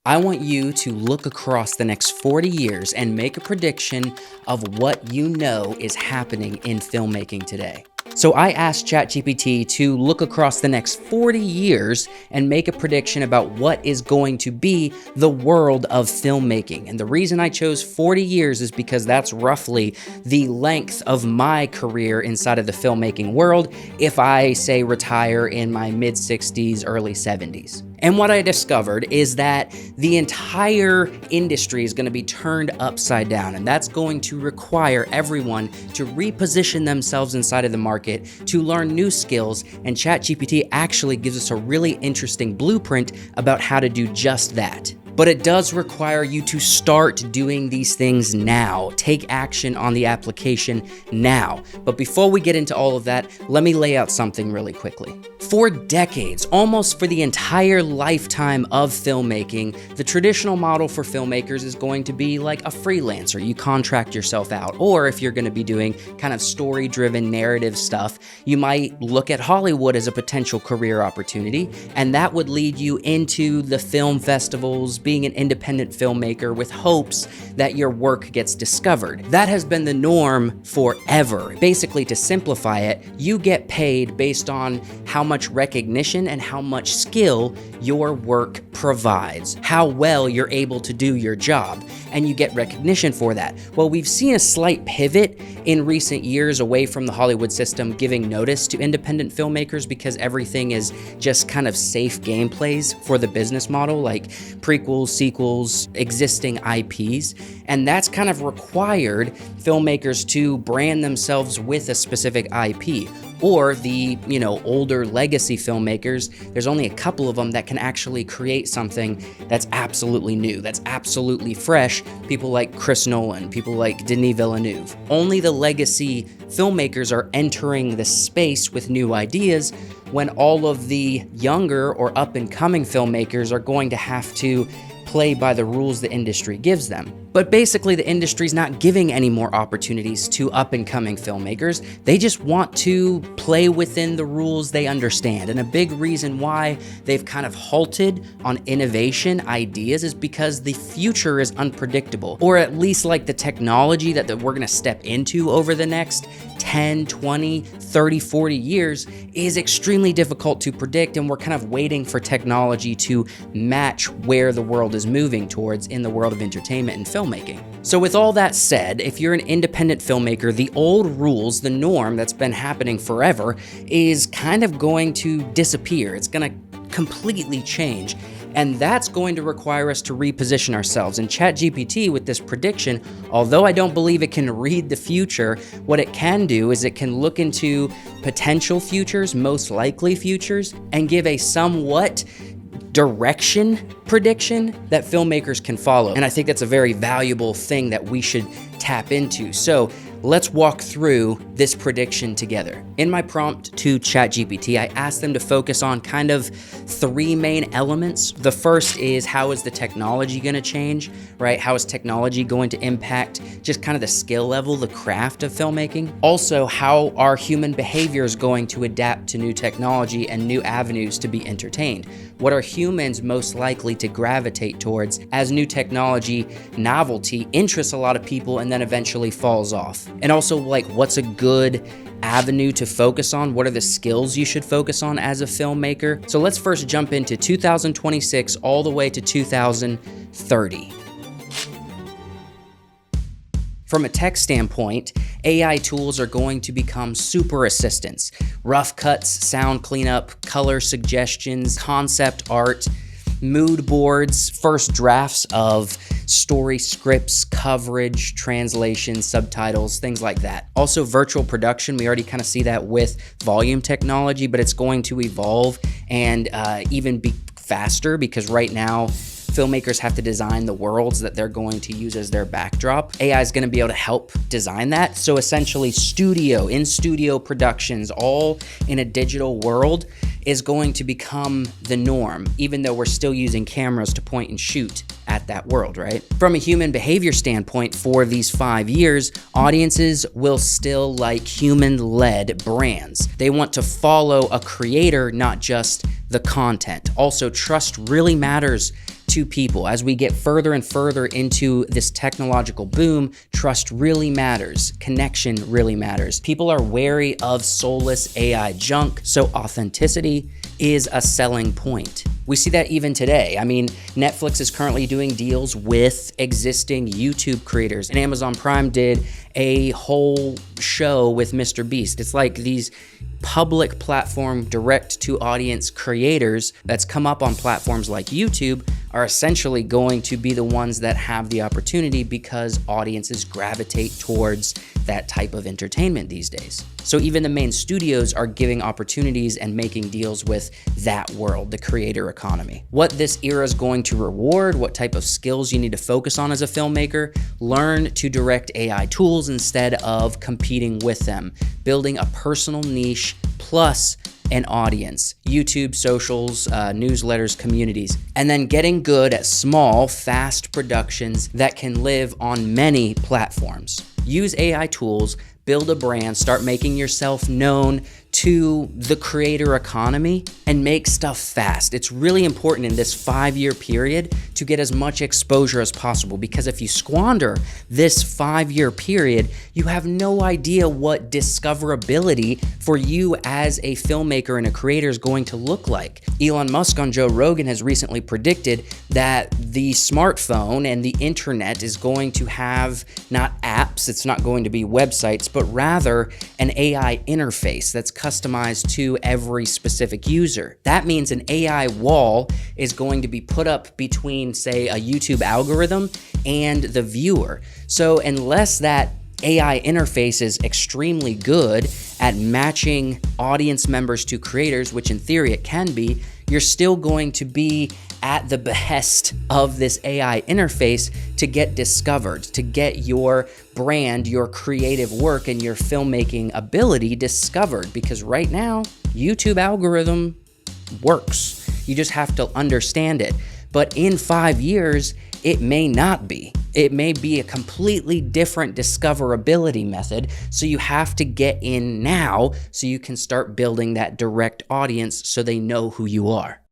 I want you to look across the next 40 years and make a prediction of what you know is happening in filmmaking today. So I asked ChatGPT to look across the next 40 years and make a prediction about what is going to be the world of filmmaking. And the reason I chose 40 years is because that's roughly the length of my career inside of the filmmaking world if I say retire in my mid-60s, early 70s. And what I discovered is that the entire industry is going to be turned upside down, and that's going to require everyone to reposition themselves inside of the market, to learn new skills, and ChatGPT actually gives us a really interesting blueprint about how to do just that. But it does require you to start doing these things now. Take action on the application now. But before we get into all of that, let me lay out something really quickly. For decades, almost for the entire lifetime of filmmaking, the traditional model for filmmakers is going to be like a freelancer. You contract yourself out. Or if you're going to be doing kind of story-driven narrative stuff, you might look at Hollywood as a potential career opportunity, and that would lead you into the film festivals, being an independent filmmaker with hopes that your work gets discovered. That has been the norm forever. Basically, to simplify it, you get paid based on how much recognition and how much skill your work provides, how well you're able to do your job, and you get recognition for that. Well, we've seen a slight pivot in recent years away from the Hollywood system giving notice to independent filmmakers because everything is just kind of safe gameplays for the business model, like prequels, sequels, existing IPs, and that's kind of required filmmakers to brand themselves with a specific IP. Or the, older legacy filmmakers, there's only a couple of them that can actually create something that's absolutely new, that's absolutely fresh. People like Chris Nolan, people like Denis Villeneuve. Only the legacy filmmakers are entering the space with new ideas when all of the younger or up-and-coming filmmakers are going to have to play by the rules the industry gives them. But basically, the industry's not giving any more opportunities to up-and-coming filmmakers. They just want to play within the rules they understand. And a big reason why they've kind of halted on innovation ideas is because the future is unpredictable, or at least like the technology that we're gonna step into over the next 10, 20, 30, 40 years is extremely difficult to predict, and we're kind of waiting for technology to match where the world is moving towards in the world of entertainment and filmmaking. So with all that said, if you're an independent filmmaker, the old rules, the norm that's been happening forever is kind of going to disappear. It's gonna completely change. And that's going to require us to reposition ourselves. And ChatGPT, with this prediction, although I don't believe it can read the future, what it can do is it can look into potential futures, most likely futures, and give a somewhat direction prediction that filmmakers can follow. And I think that's a very valuable thing that we should tap into. So let's walk through this prediction together. In my prompt to ChatGPT, I asked them to focus on kind of three main elements. The first is, how is the technology going to change, right? How is technology going to impact just kind of the skill level, the craft of filmmaking? Also, how are human behaviors going to adapt to new technology and new avenues to be entertained? What are humans most likely to gravitate towards as new technology novelty interests a lot of people and then eventually falls off? And also, like, what's a good avenue to focus on? What are the skills you should focus on as a filmmaker? So let's first jump into 2026 all the way to 2030. From a tech standpoint, AI tools are going to become super assistants. Rough cuts, sound cleanup, color suggestions, concept art, mood boards, first drafts of story scripts, coverage, translations, subtitles, things like that. Also, virtual production, we already kind of see that with volume technology, but it's going to evolve and even be faster, because right now, filmmakers have to design the worlds that they're going to use as their backdrop. AI is going to be able to help design that. So essentially, in-studio productions, all in a digital world, is going to become the norm, even though we're still using cameras to point and shoot at that world, right? From a human behavior standpoint, for these 5 years, audiences will still like human-led brands. They want to follow a creator, not just the content. Also, trust really matters to people. As we get further and further into this technological boom, trust really matters. Connection really matters. People are wary of soulless AI junk, so authenticity is a selling point. We see that even today. I mean, Netflix is currently doing deals with existing YouTube creators, and Amazon Prime did a whole show with Mr. Beast. It's like these public platform direct to audience creators that's come up on platforms like YouTube are essentially going to be the ones that have the opportunity because audiences gravitate towards that type of entertainment these days. So even the main studios are giving opportunities and making deals with that world, the creator economy. What this era is going to reward, what type of skills you need to focus on as a filmmaker, learn to direct AI tools instead of competing with them, building a personal niche plus an audience, YouTube, socials, newsletters, communities, and then getting good at small, fast productions that can live on many platforms. Use AI tools, build a brand, start making yourself known to the creator economy, and make stuff fast. It's really important in this 5-year period to get as much exposure as possible, because if you squander this 5-year period, you have no idea what discoverability for you as a filmmaker and a creator is going to look like. Elon Musk on Joe Rogan has recently predicted that the smartphone and the internet is going to have not apps, it's not going to be websites, but rather an AI interface that's customized to every specific user. That means an AI wall is going to be put up between, say, a YouTube algorithm and the viewer. So unless that AI interface is extremely good at matching audience members to creators, which in theory it can be, you're still going to be at the behest of this AI interface to get discovered, to get your brand, your creative work, and your filmmaking ability discovered. Because right now, YouTube algorithm works. You just have to understand it. But in 5 years, it may not be. It may be a completely different discoverability method. So you have to get in now so you can start building that direct audience so they know who you are.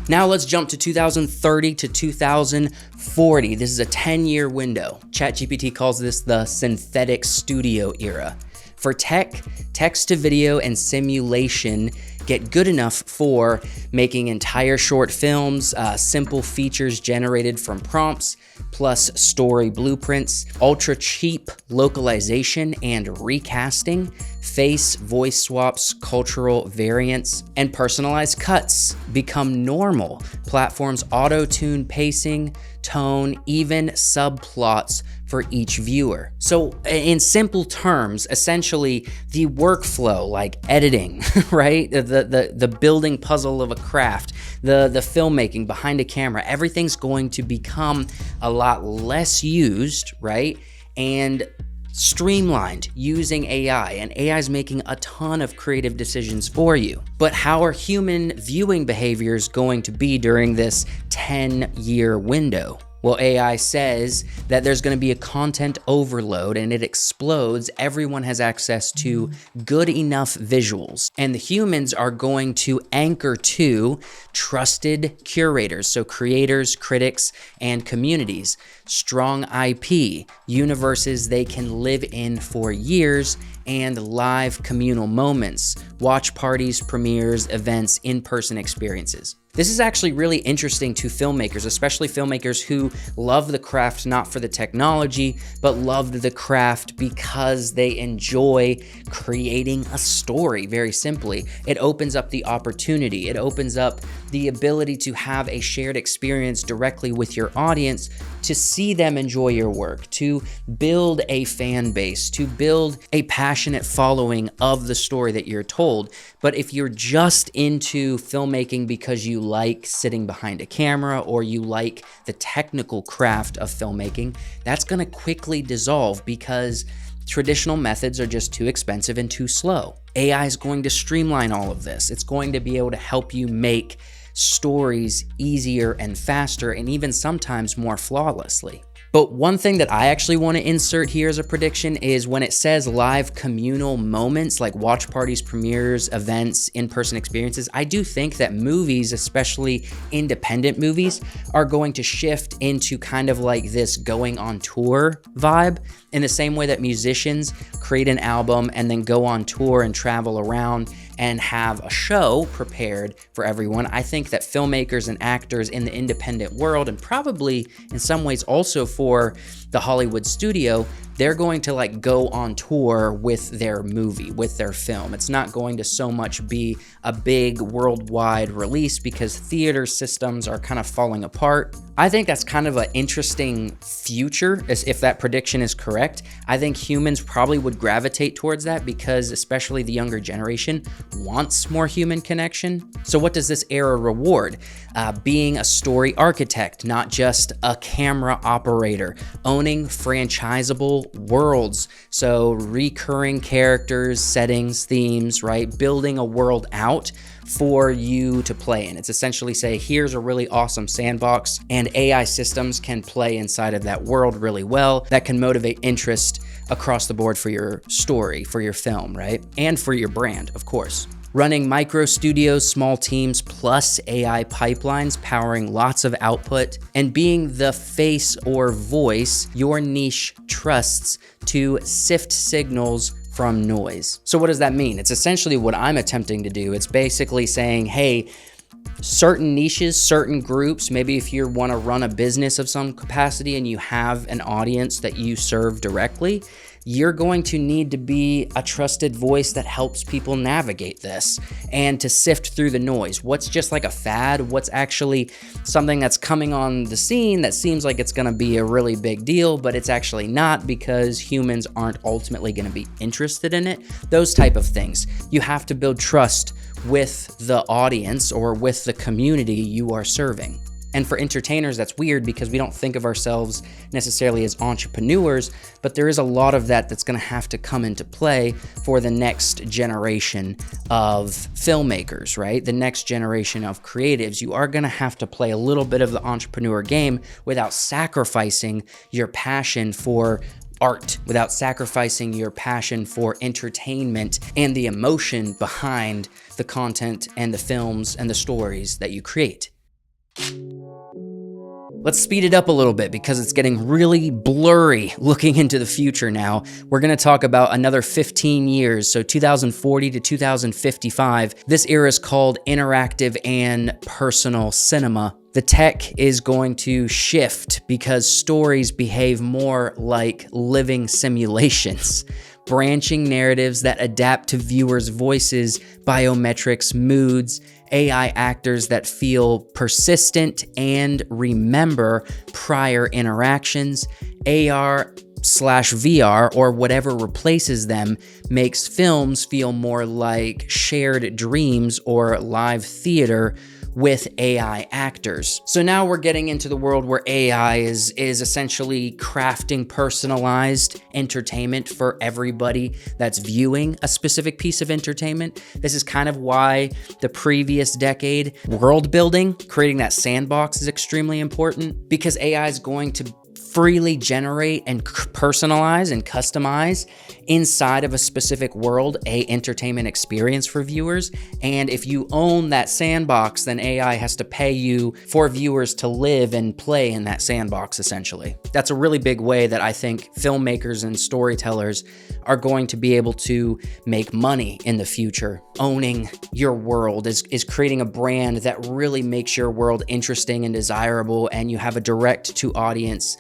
Now let's jump to 2030 to 2040. This is a 10-year window. ChatGPT calls this the synthetic studio era. For tech, text-to-video, and simulation get good enough for making entire short films, simple features generated from prompts, plus story blueprints, ultra cheap localization and recasting, face, voice swaps, cultural variants, and personalized cuts become normal. Platforms auto-tune pacing, tone, even subplots for each viewer. So in simple terms, essentially the workflow, like editing, right? The building puzzle of a craft, the filmmaking behind a camera, everything's going to become a lot less used, right? And streamlined using AI, and AI is making a ton of creative decisions for you. But how are human viewing behaviors going to be during this 10-year window? Well, AI says that there's going to be a content overload and it explodes. Everyone has access to good enough visuals, and the humans are going to anchor to trusted curators, so creators, critics, and communities, strong IP, universes they can live in for years, and live communal moments, watch parties, premieres, events, in-person experiences. This is actually really interesting to filmmakers, especially filmmakers who love the craft not for the technology, but loved the craft because they enjoy creating a story, very simply. It opens up the opportunity. It opens up the ability to have a shared experience directly with your audience, to see them enjoy your work, to build a fan base, to build a passionate following of the story that you're told. But if you're just into filmmaking because you like sitting behind a camera or you like the technical craft of filmmaking, that's going to quickly dissolve because traditional methods are just too expensive and too slow. AI is going to streamline all of this. It's going to be able to help you make stories easier and faster, and even sometimes more flawlessly. But one thing that I actually want to insert here as a prediction is when it says live communal moments like watch parties, premieres, events, in-person experiences, I do think that movies, especially independent movies, are going to shift into kind of like this going on tour vibe, in the same way that musicians create an album and then go on tour and travel around and have a show prepared for everyone. I think that filmmakers and actors in the independent world, and probably in some ways also for the Hollywood studio, they're going to like go on tour with their movie, with their film. It's not going to so much be a big worldwide release because theater systems are kind of falling apart. I think that's kind of an interesting future, as if that prediction is correct. I think humans probably would gravitate towards that because especially the younger generation wants more human connection. So what does this era reward? Being a story architect, not just a camera operator, owning franchisable worlds, so recurring characters, settings, themes, right? Building a world out for you to play in. It's essentially say, here's a really awesome sandbox, and AI systems can play inside of that world really well. That can motivate interest across the board for your story, for your film, right? And for your brand, of course. Running micro studios, small teams, plus AI pipelines, powering lots of output, and being the face or voice your niche trusts to sift signals from noise. So what does that mean? It's essentially what I'm attempting to do. It's basically saying, hey, certain niches, certain groups, maybe if you want to run a business of some capacity and you have an audience that you serve directly, you're going to need to be a trusted voice that helps people navigate this and to sift through the noise. What's just like a fad? What's actually something that's coming on the scene that seems like it's going to be a really big deal, but it's actually not because humans aren't ultimately going to be interested in it? Those type of things. You have to build trust with the audience or with the community you are serving. And for entertainers, that's weird because we don't think of ourselves necessarily as entrepreneurs, but there is a lot of that that's going to have to come into play for the next generation of filmmakers, right? The next generation of creatives. You are going to have to play a little bit of the entrepreneur game without sacrificing your passion for art, without sacrificing your passion for entertainment and the emotion behind the content and the films and the stories that you create. Let's speed it up a little bit because it's getting really blurry looking into the future now. We're going to talk about another 15 years, so 2040 to 2055. This era is called interactive and personal cinema. The tech is going to shift because stories behave more like living simulations. Branching narratives that adapt to viewers' voices, biometrics, moods, AI actors that feel persistent and remember prior interactions, AR/VR or whatever replaces them makes films feel more like shared dreams or live theater with AI actors. So now we're getting into the world where AI is essentially crafting personalized entertainment for everybody that's viewing a specific piece of entertainment. This is kind of why the previous decade world building, creating that sandbox is extremely important, because AI is going to freely generate and personalize and customize inside of a specific world a entertainment experience for viewers. And if you own that sandbox, then AI has to pay you for viewers to live and play in that sandbox, essentially. That's a really big way that I think filmmakers and storytellers are going to be able to make money in the future. Owning your world is creating a brand that really makes your world interesting and desirable, and you have a direct to audience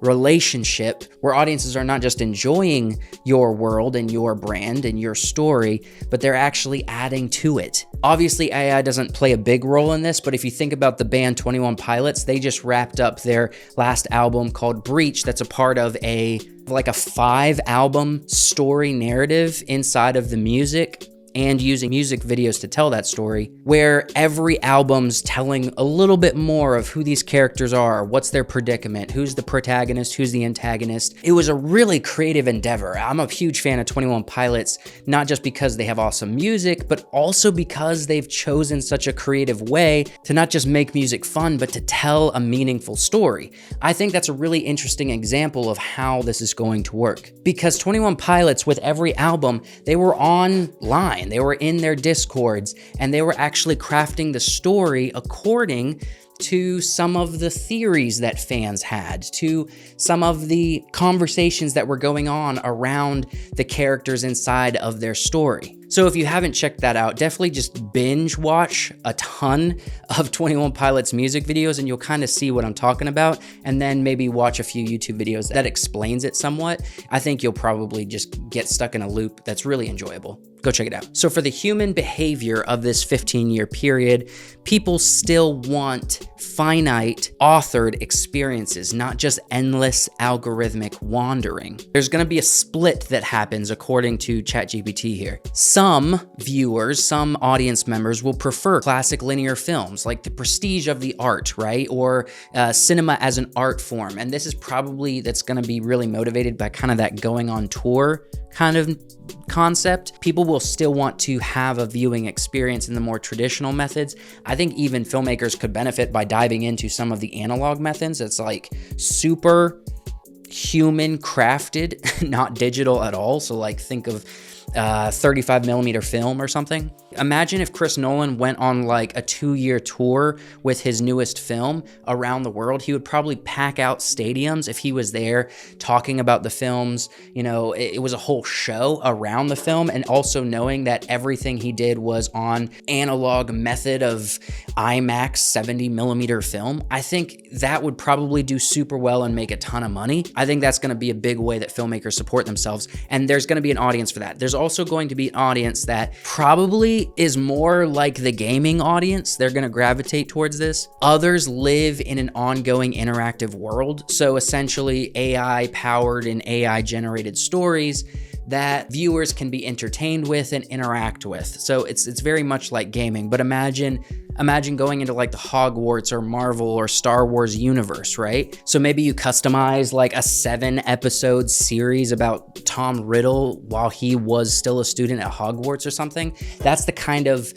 relationship where audiences are not just enjoying your world and your brand and your story, but they're actually adding to it. Obviously, AI doesn't play a big role in this, but if you think about the band 21 Pilots, they just wrapped up their last album called Breach. That's a part of a 5-album story narrative inside of the music. and using music videos to tell that story, where every album's telling a little bit more of who these characters are, what's their predicament, who's the protagonist, who's the antagonist. It was a really creative endeavor. I'm a huge fan of 21 Pilots, not just because they have awesome music, but also because they've chosen such a creative way to not just make music fun, but to tell a meaningful story. I think that's a really interesting example of how this is going to work. Because 21 Pilots, with every album, they were online, they were in their Discords, and they were actually crafting the story according to some of the theories that fans had, to some of the conversations that were going on around the characters inside of their story. So if you haven't checked that out, definitely just binge watch a ton of 21 Pilots music videos and you'll kind of see what I'm talking about, and then maybe watch a few YouTube videos that explains it somewhat. I think you'll probably just get stuck in a loop that's really enjoyable. Go check it out. So for the human behavior of this 15-year period, people still want finite, authored experiences, not just endless algorithmic wandering. There's gonna be a split that happens according to ChatGPT here. Some viewers, some audience members will prefer classic linear films, like the prestige of the art, right? Or cinema as an art form. And this is probably, that's gonna be really motivated by kind of that going on tour kind of concept. People will still want to have a viewing experience in the more traditional methods. I think even filmmakers could benefit by diving into some of the analog methods. It's like super human crafted, not digital at all. So like think of 35 millimeter film or something. Imagine if Chris Nolan went on like a 2-year tour with his newest film around the world. He would probably pack out stadiums if he was there talking about the films. You know, it was a whole show around the film, and also knowing that everything he did was on analog method of IMAX 70 millimeter film. I think that would probably do super well and make a ton of money. I think that's going to be a big way that filmmakers support themselves, and there's going to be an audience for that. There's also going to be an audience that probably is more like the gaming audience. They're going to gravitate towards this. Others live in an ongoing interactive world. So essentially AI powered and AI generated stories that viewers can be entertained with and interact with. So it's very much like gaming, but imagine going into like the Hogwarts or Marvel or Star Wars universe, right? So maybe you customize like a 7-episode series about Tom Riddle while he was still a student at Hogwarts or something. That's the kind of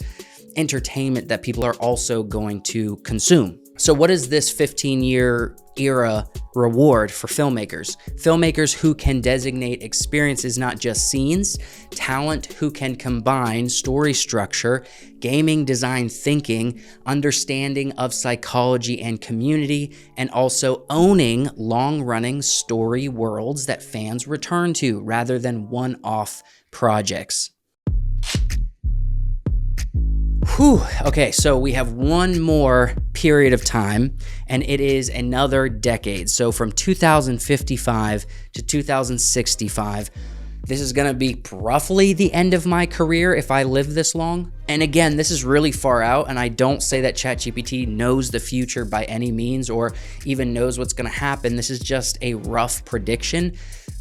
entertainment that people are also going to consume. So what is this 15-year era reward for filmmakers? Filmmakers who can designate experiences, not just scenes, talent who can combine story structure, gaming design thinking, understanding of psychology and community, and also owning long-running story worlds that fans return to rather than one-off projects. Whew. Okay, so we have one more period of time, and it is another decade. So from 2055 to 2065, this is gonna be roughly the end of my career if I live this long. And again, this is really far out, and I don't say that ChatGPT knows the future by any means or even knows what's gonna happen. This is just a rough prediction,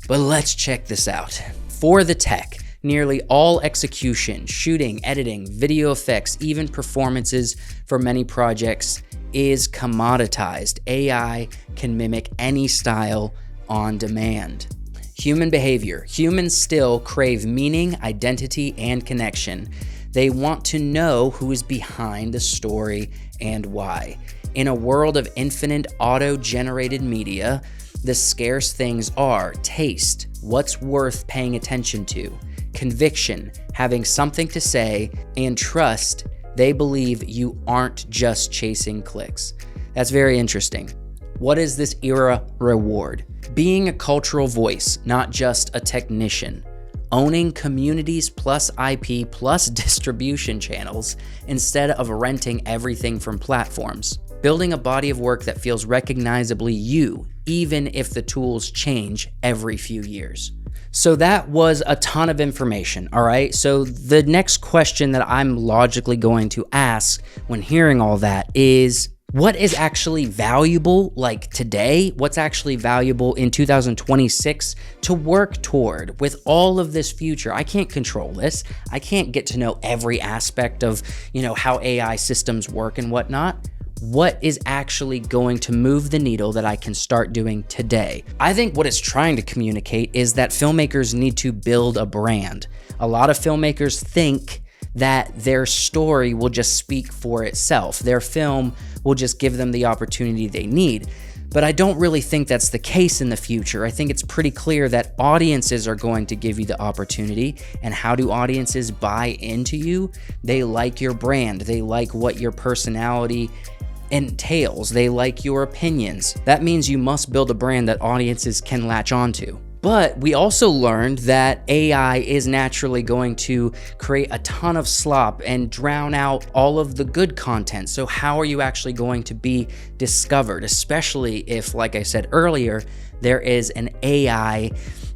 but let's check this out. For the tech, nearly all execution, shooting, editing, video effects, even performances for many projects is commoditized. AI can mimic any style on demand. Human behavior. Humans still crave meaning, identity, and connection. They want to know who is behind the story and why. In a world of infinite auto-generated media, the scarce things are taste, what's worth paying attention to, conviction, having something to say, and trust. They believe you aren't just chasing clicks. That's very interesting. What is this era reward? Being a cultural voice, not just a technician. Owning communities plus IP plus distribution channels instead of renting everything from platforms. Building a body of work that feels recognizably you, even if the tools change every few years. So that was a ton of information, all right? So the next question that I'm logically going to ask when hearing all that is, What is actually valuable like today? What's actually valuable in 2026 to work toward with all of this future? I can't control this. I can't get to know every aspect of, how AI systems work and whatnot. What is actually going to move the needle that I can start doing today? I think what it's trying to communicate is that filmmakers need to build a brand. A lot of filmmakers think that their story will just speak for itself. Their film will just give them the opportunity they need. But I don't really think that's the case in the future. I think it's pretty clear that audiences are going to give you the opportunity. And how do audiences buy into you? They like your brand. They like what your personality entails. They like your opinions. That means you must build a brand that audiences can latch onto. But we also learned that AI is naturally going to create a ton of slop and drown out all of the good content. So how are you actually going to be discovered, especially if, like I said earlier, there is an AI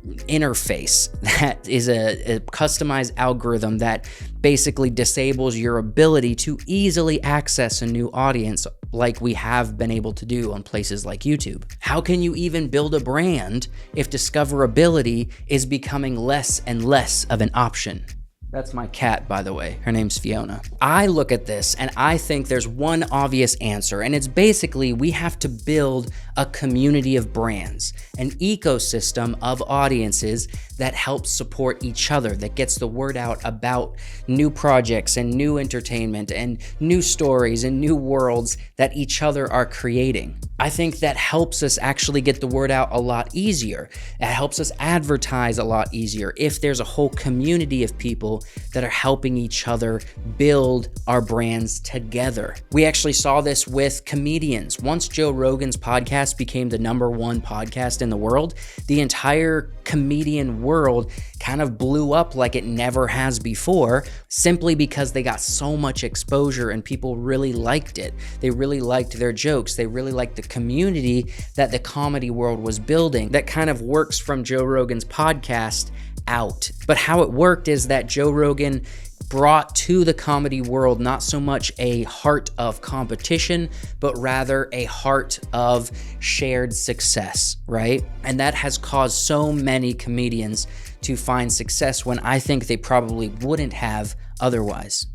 interface that is a customized algorithm that basically disables your ability to easily access a new audience like we have been able to do on places like YouTube. How can you even build a brand if discoverability is becoming less and less of an option? That's my cat, by the way. Her name's Fiona. I look at this and I think there's one obvious answer, and it's basically we have to build a community of brands, an ecosystem of audiences that helps support each other, that gets the word out about new projects and new entertainment and new stories and new worlds that each other are creating. I think that helps us actually get the word out a lot easier. It helps us advertise a lot easier if there's a whole community of people that are helping each other build our brands together. We actually saw this with comedians. Once Joe Rogan's podcast became the #1 podcast in the world, the entire comedian world kind of blew up like it never has before, simply because they got so much exposure and people really liked it. They really liked their jokes. They really liked the community that the comedy world was building that kind of works from Joe Rogan's podcast out. But how it worked is that Joe Rogan brought to the comedy world not so much a heart of competition, but rather a heart of shared success, right? And that has caused so many comedians to find success when I think they probably wouldn't have otherwise.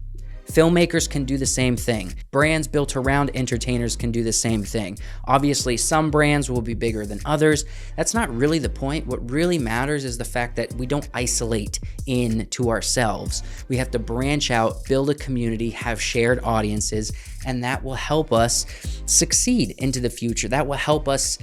Filmmakers can do the same thing. Brands built around entertainers can do the same thing. Obviously, some brands will be bigger than others. That's not really the point. What really matters is the fact that we don't isolate into ourselves. We have to branch out, build a community, have shared audiences, and that will help us succeed into the future. That will help us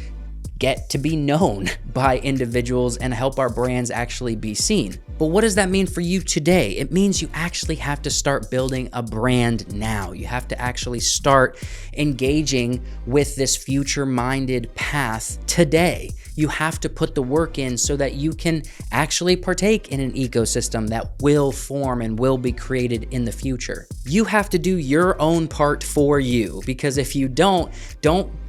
get to be known by individuals and help our brands actually be seen. But what does that mean for you today? It means you actually have to start building a brand now. You have to actually start engaging with this future-minded path today. You have to put the work in so that you can actually partake in an ecosystem that will form and will be created in the future. You have to do your own part for you, because if you don't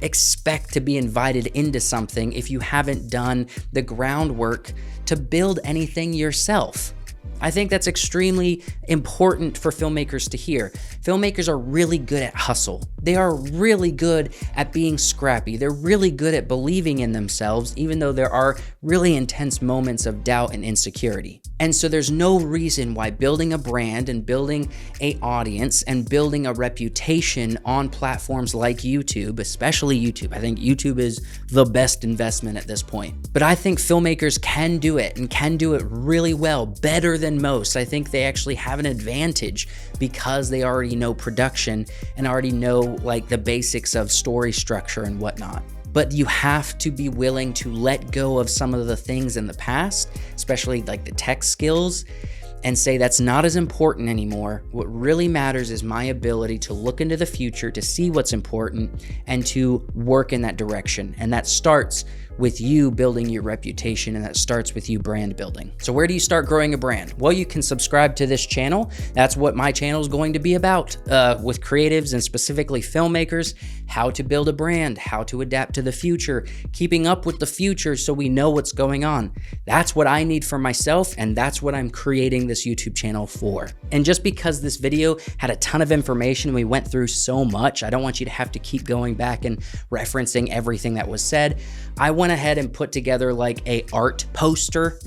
expect to be invited into something if you haven't done the groundwork to build anything yourself. I think that's extremely important for filmmakers to hear. Filmmakers are really good at hustle. They are really good at being scrappy. They're really good at believing in themselves, even though there are really intense moments of doubt and insecurity. And so there's no reason why building a brand and building an audience and building a reputation on platforms like YouTube, especially YouTube. I think YouTube is the best investment at this point. But I think filmmakers can do it and can do it really well, better than most. I think they actually have an advantage because they already know production and already know like the basics of story structure and whatnot. But you have to be willing to let go of some of the things in the past, especially like the tech skills, and say that's not as important anymore. What really matters is my ability to look into the future, to see what's important, and to work in that direction. And that starts with you building your reputation, and that starts with you brand building. So where do you start growing a brand? Well, you can subscribe to this channel. That's what my channel is going to be about, with creatives and specifically filmmakers, how to build a brand, how to adapt to the future, keeping up with the future so we know what's going on. That's what I need for myself, and that's what I'm creating this YouTube channel for. And just because this video had a ton of information, we went through so much, I don't want you to have to keep going back and referencing everything that was said. I went ahead and put together like a art poster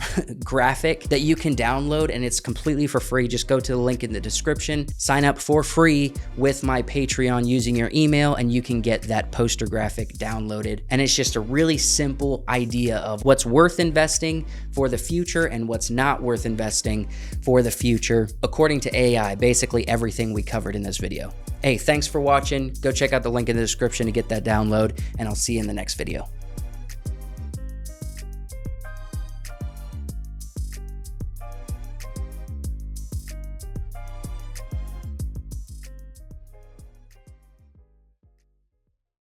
graphic that you can download, and it's completely for free. Just go to the link in the description, sign up for free with my Patreon using your email, and you can get that poster graphic downloaded. And it's just a really simple idea of what's worth investing for the future and what's not worth investing for the future, according to AI, basically everything we covered in this video. Hey, thanks for watching. Go check out the link in the description to get that download, and I'll see you in the next video.